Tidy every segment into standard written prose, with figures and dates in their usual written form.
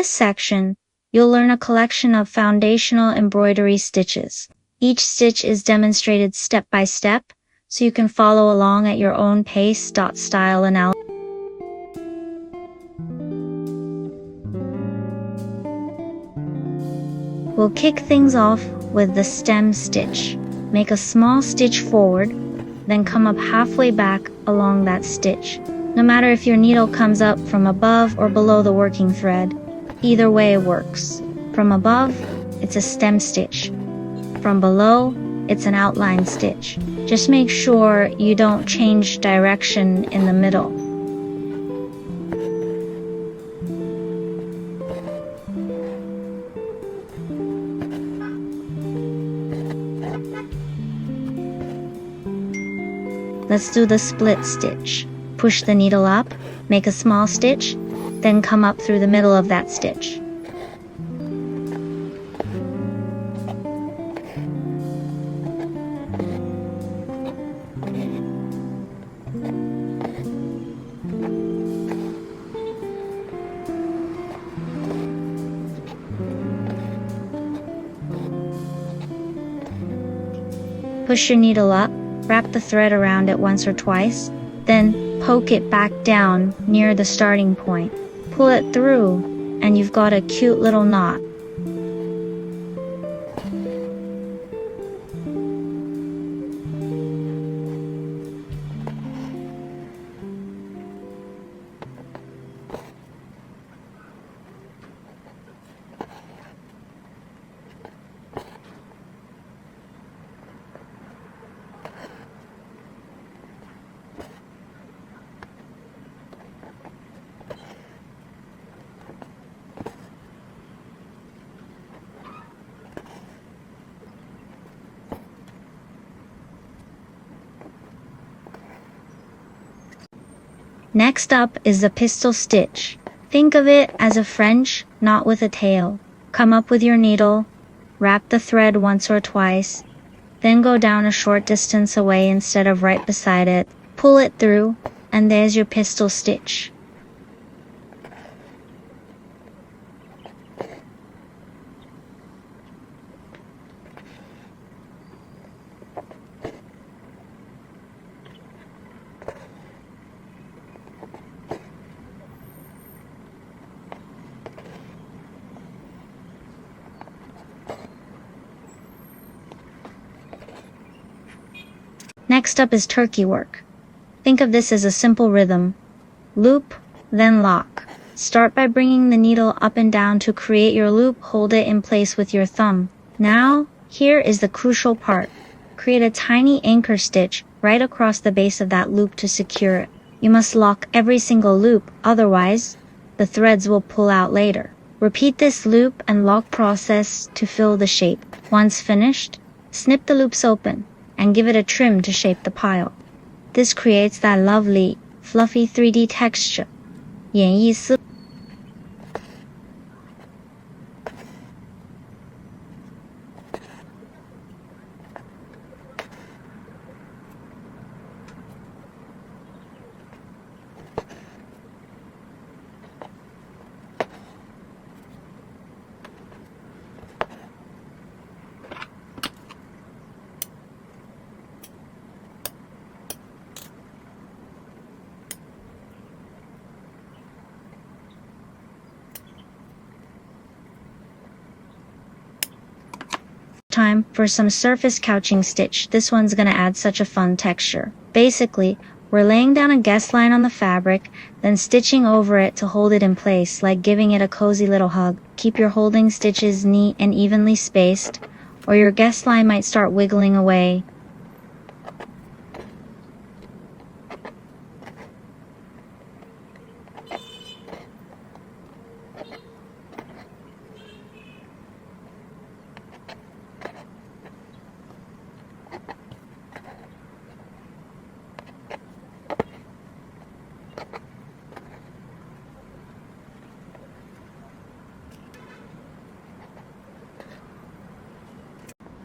this section, you'll learn a collection of foundational embroidery stitches. Each stitch is demonstrated step by step, so you can follow along at your own pace. Style analysis. We'll kick things off with the stem stitch. Make a small stitch forward, then come up halfway back along that stitch. No matter if your needle comes up from above or below the working thread, either way it works. From above, it's a stem stitch. From below, it's an outline stitch. Just make sure you don't change direction in the middle. Let's do the split stitch. Push the needle up, make a small stitch, then come up through the middle of that stitch. Push your needle up, wrap the thread around it once or twice, then poke it back down near the starting point. Pull it through, and you've got a cute little knot. Next up is the pistol stitch. Think of it as a French knot with a tail. Come up with your needle, wrap the thread once or twice, then go down a short distance away instead of right beside it. Pull it through, and there's your pistol stitch. Next up is turkey work. Think of this as a simple rhythm. Loop, then lock. Start by bringing the needle up and down to create your loop. Hold it in place with your thumb. Now, here is the crucial part. Create a tiny anchor stitch right across the base of that loop to secure it. You must lock every single loop, otherwise, the threads will pull out later. Repeat this loop and lock process to fill the shape. Once finished, snip the loops open and give it a trim to shape the pile. This creates that lovely, fluffy 3D texture. 演绎丝 Time for some surface couching stitch. This one's gonna add such a fun texture. Basically, we're laying down a guest line on the fabric, then stitching over it to hold it in place, like giving it a cozy little hug. Keep your holding stitches neat and evenly spaced, or your guest line might start wiggling away.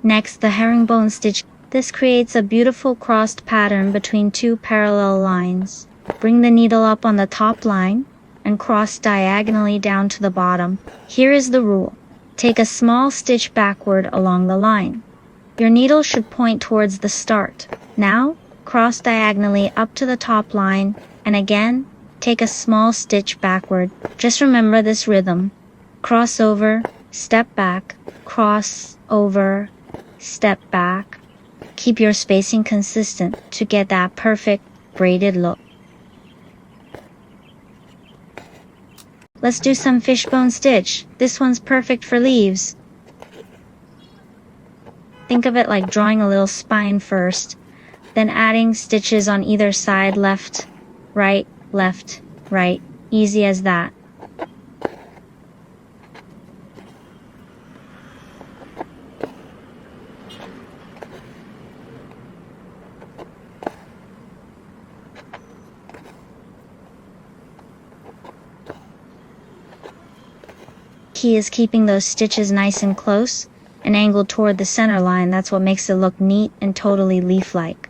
Next, the herringbone stitch. This creates a beautiful crossed pattern between two parallel lines. Bring the needle up on the top line, and cross diagonally down to the bottom. Here is the rule. Take a small stitch backward along the line. Your needle should point towards the start. Now, cross diagonally up to the top line, and again, take a small stitch backward. Just remember this rhythm. Cross over, step back, cross over, step back. Keep your spacing consistent to get that perfect braided look. Let's do some fishbone stitch. This one's perfect for leaves. Think of it like drawing a little spine first, then adding stitches on either side, left, right, easy as that. Key is keeping those stitches nice and close and angled toward the center line. That's what makes it look neat and totally leaf-like.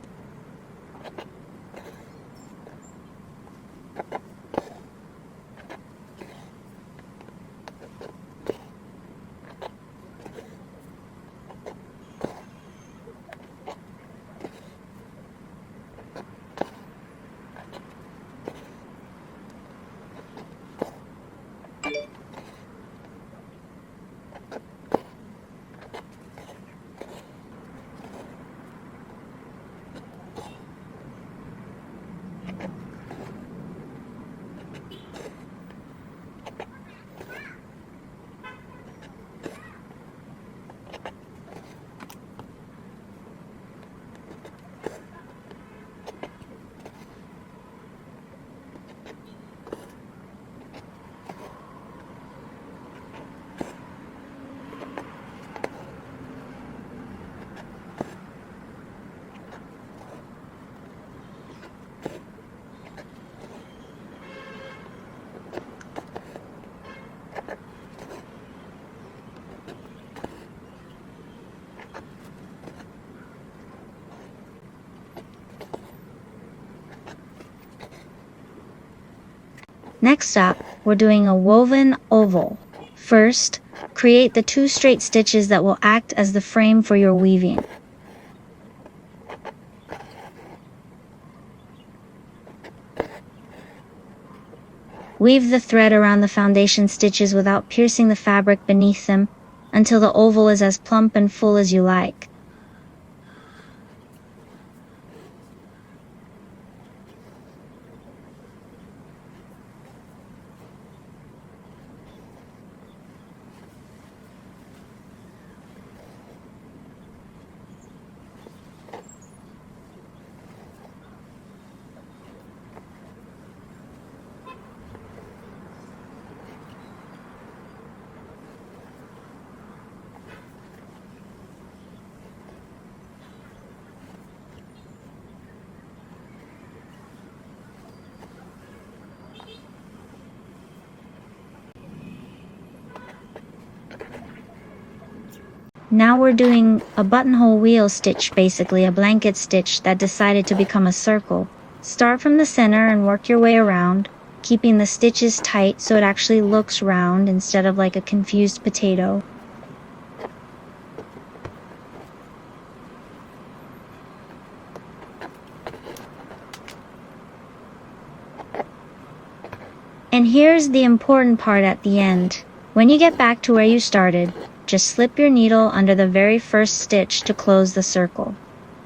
Next up, we're doing a woven oval. First, create the 2 straight stitches that will act as the frame for your weaving. Weave the thread around the foundation stitches without piercing the fabric beneath them until the oval is as plump and full as you like. Now we're doing a buttonhole wheel stitch, basically a blanket stitch that decided to become a circle. Start from the center and work your way around, keeping the stitches tight so it actually looks round instead of like a confused potato. And here's the important part at the end. When you get back to where you started, just slip your needle under the very first stitch to close the circle.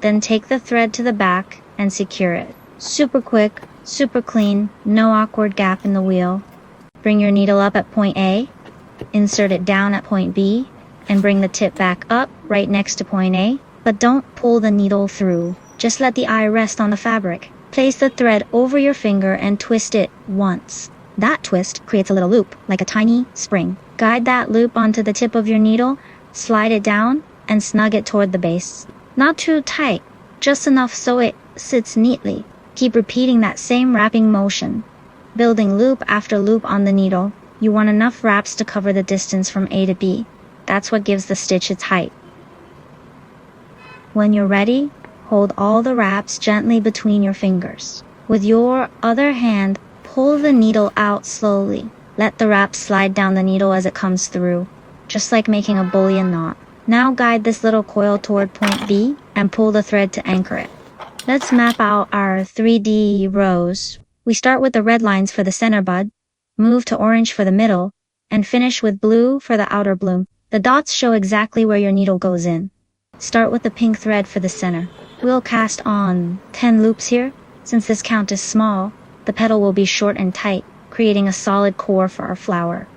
Then take the thread to the back and secure it. Super quick, super clean, no awkward gap in the wheel. Bring your needle up at point A, insert it down at point B, and bring the tip back up right next to point A, but don't pull the needle through. Just let the eye rest on the fabric. Place the thread over your finger and twist it once. That twist creates a little loop, like a tiny spring. Guide that loop onto the tip of your needle, slide it down, and snug it toward the base. Not too tight, just enough so it sits neatly. Keep repeating that same wrapping motion, building loop after loop on the needle. You want enough wraps to cover the distance from A to B. That's what gives the stitch its height. When you're ready, hold all the wraps gently between your fingers. With your other hand, Pull the needle out slowly. Let the wrap slide down the needle as it comes through, just like making a bullion knot. Now guide this little coil toward point B and pull the thread to anchor it. Let's map out our 3D rows. We start with the red lines for the center bud, move to orange for the middle, and finish with blue for the outer bloom. The dots show exactly where your needle goes in. Start with the pink thread for the center. We'll cast on 10 loops here. Since this count is small, the petal will be short and tight, creating a solid core for our flower.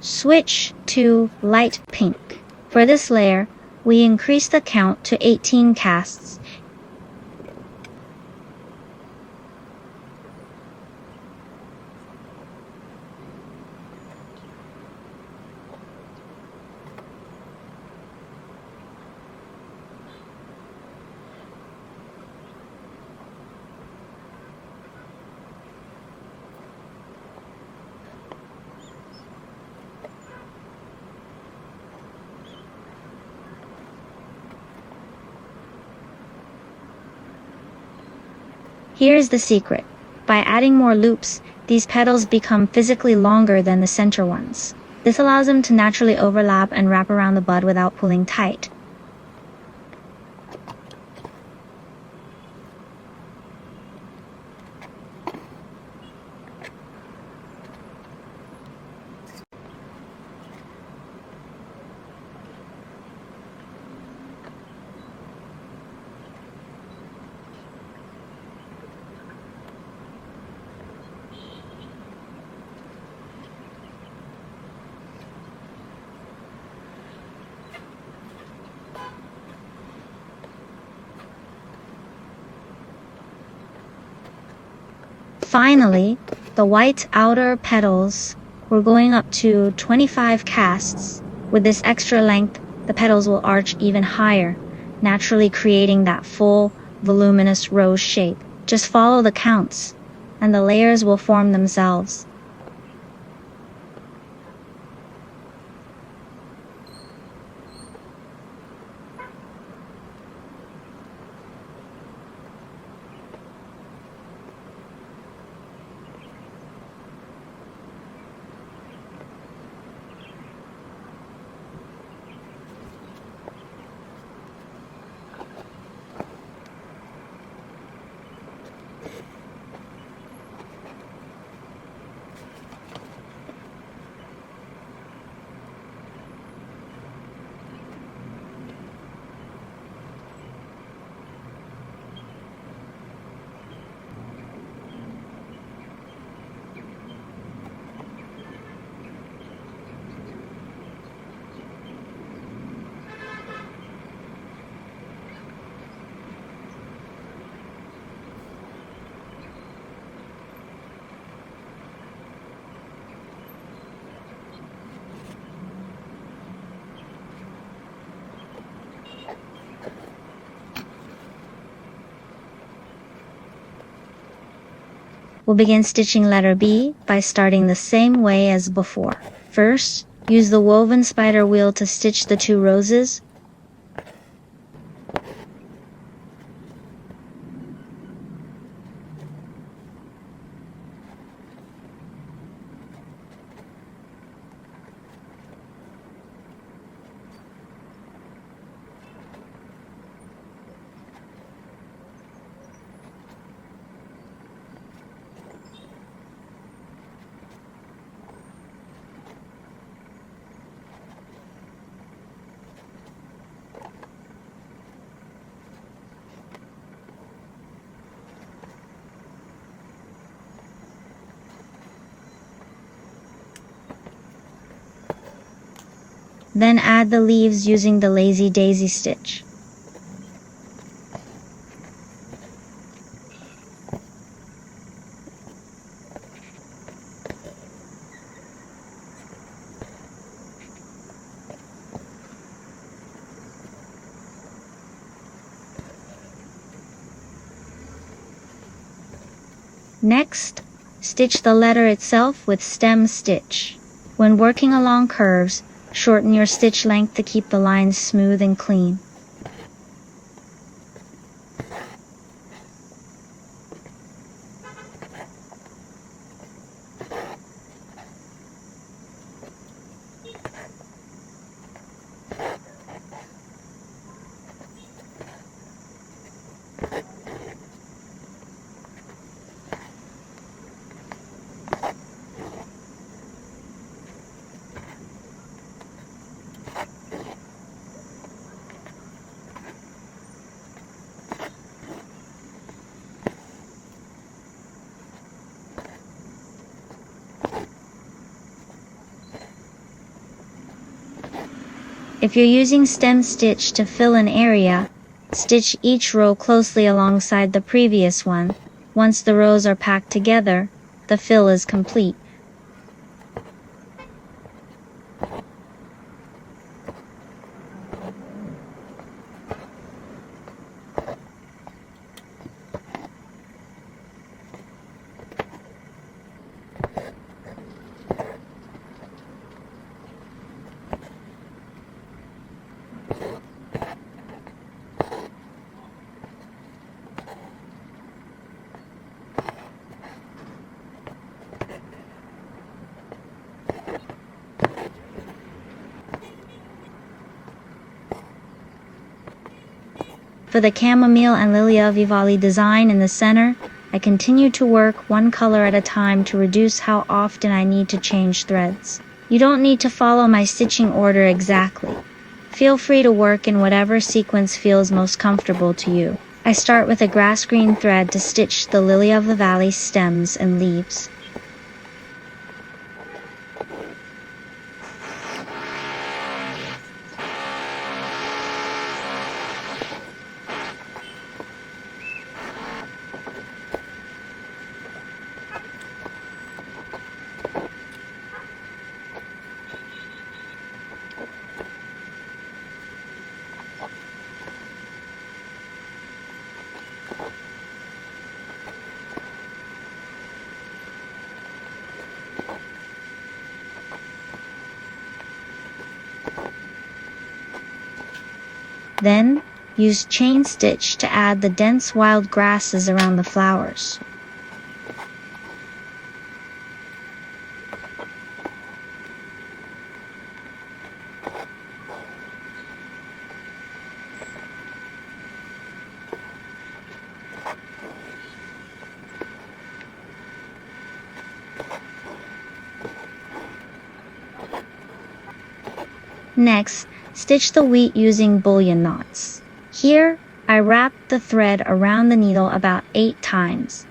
Switch to light pink. For this layer, we increase the count to 18 casts. Here's the secret. By adding more loops, these petals become physically longer than the center ones. This allows them to naturally overlap and wrap around the bud without pulling tight. Finally, the white outer petals, we're going up to 25 casts. With this extra length, the petals will arch even higher, naturally creating that full, voluminous rose shape. Just follow the counts, and the layers will form themselves. We'll begin stitching letter B by starting the same way as before. First, use the woven spider wheel to stitch the 2 roses. Then add the leaves using the lazy daisy stitch. Next, stitch the letter itself with stem stitch. When working along curves, shorten your stitch length to keep the lines smooth and clean. If you're using stem stitch to fill an area, stitch each row closely alongside the previous one. Once the rows are packed together, the fill is complete. For the chamomile and lilia vivali design in the center, I continue to work one color at a time to reduce how often I need to change threads. You don't need to follow my stitching order exactly. Feel free to work in whatever sequence feels most comfortable to you. I start with a grass green thread to stitch the lily of the valley stems and leaves. Then, use chain stitch to add the dense wild grasses around the flowers. Next, stitch the wheat using bullion knots. Here, I wrap the thread around the needle about 8 times.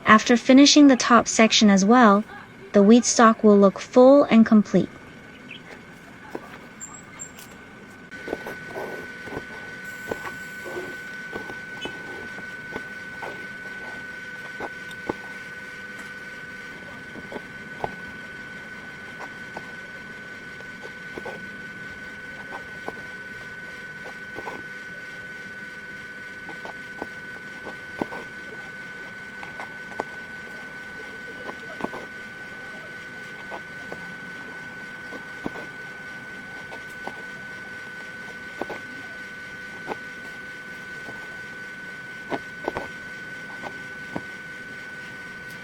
After finishing the top section as well, the wheat stalk will look full and complete.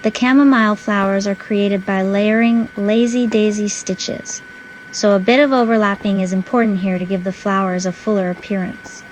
The chamomile flowers are created by layering lazy daisy stitches. so a bit of overlapping is important here to give the flowers a fuller appearance.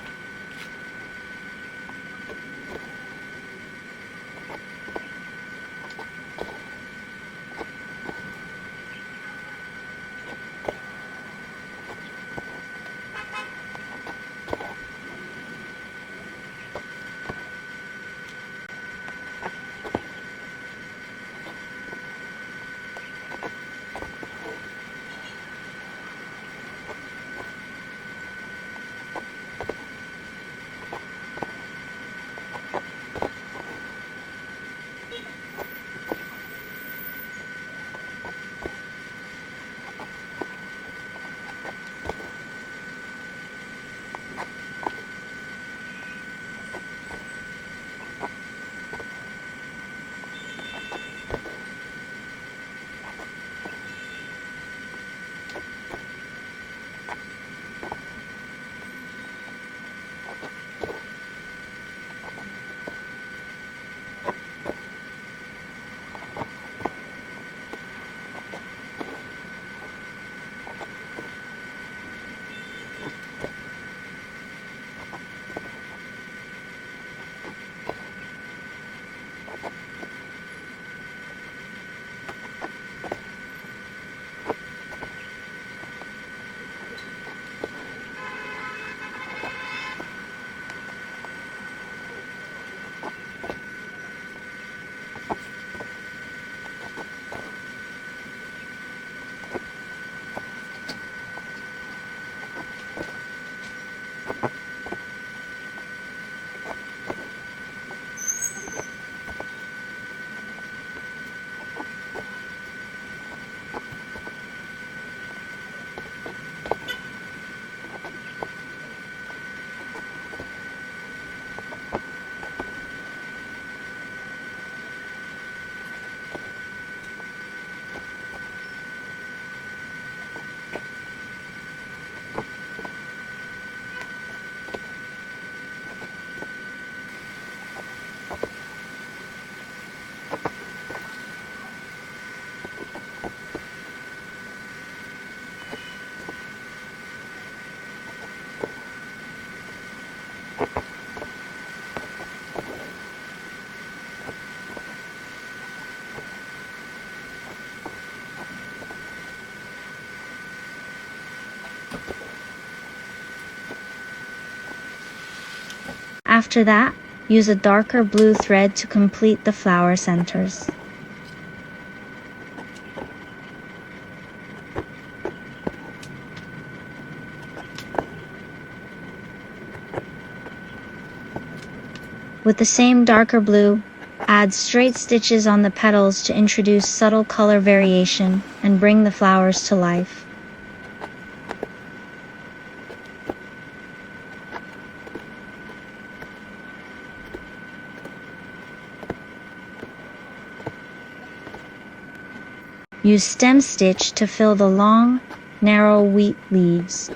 After that, use a darker blue thread to complete the flower centers. With the same darker blue, add straight stitches on the petals to introduce subtle color variation and bring the flowers to life. Use stem stitch to fill the long, narrow wheat leaves.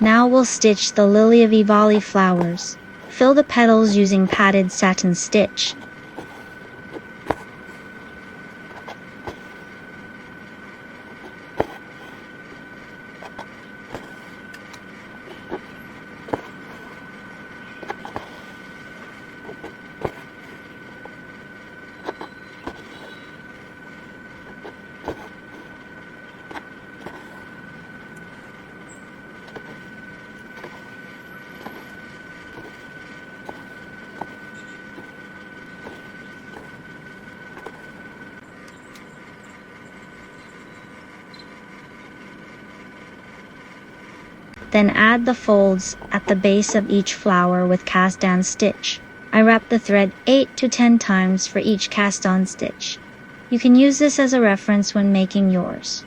Now we'll stitch the Lily of Ivali flowers. Fill the petals using padded satin stitch. Then add the folds at the base of each flower with cast-on stitch. I wrap the thread 8 to 10 times for each cast-on stitch. You can use this as a reference when making yours.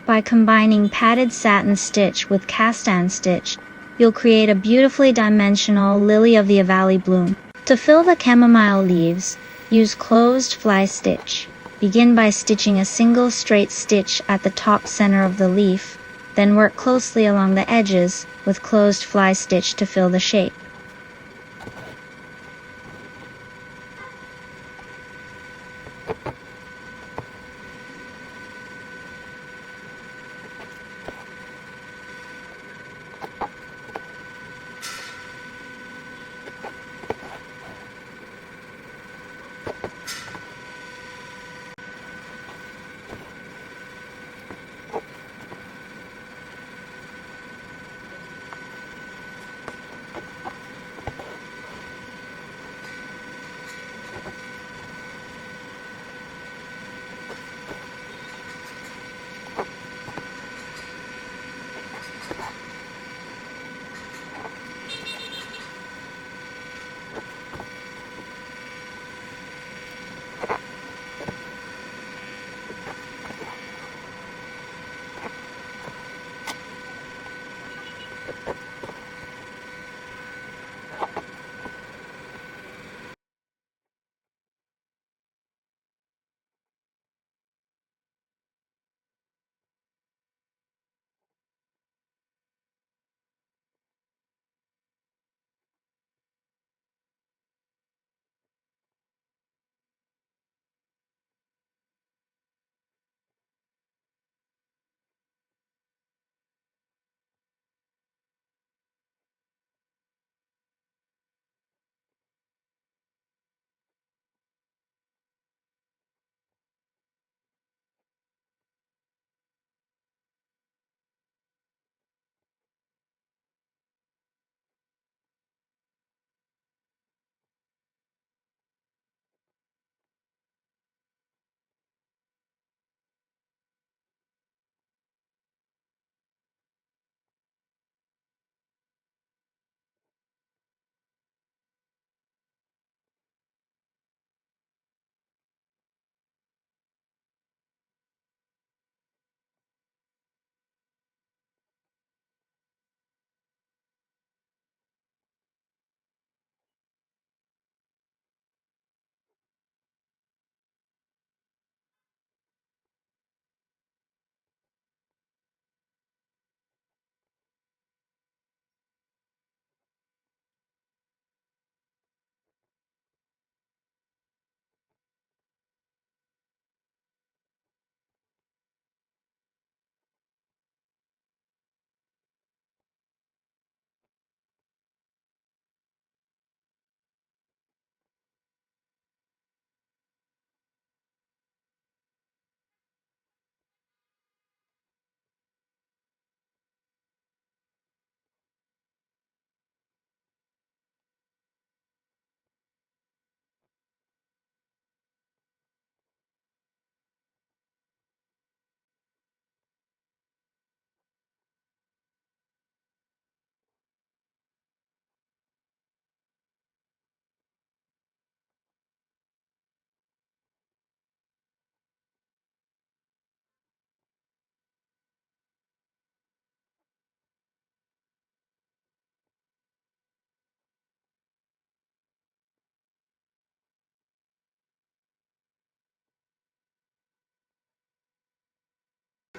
By combining padded satin stitch with cast-on stitch, you'll create a beautifully dimensional lily of the valley bloom. To fill the chamomile leaves, use closed fly stitch. Begin by stitching a single straight stitch at the top center of the leaf, then work closely along the edges with closed fly stitch to fill the shape.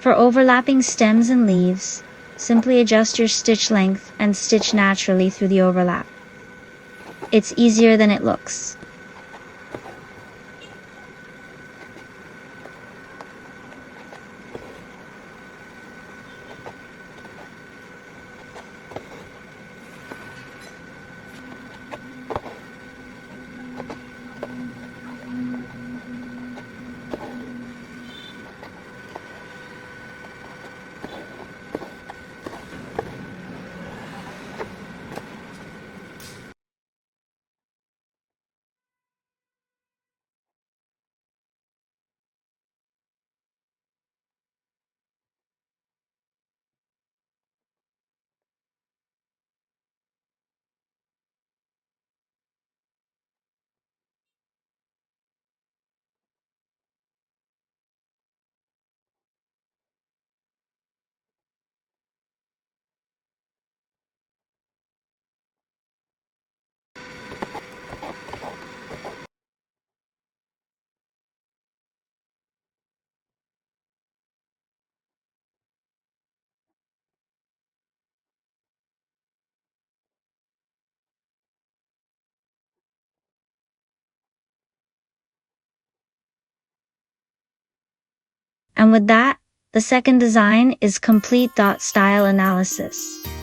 For overlapping stems and leaves, Simply adjust your stitch length and stitch naturally through the overlap. It's easier than it looks. And with that, the second design is complete. Style analysis.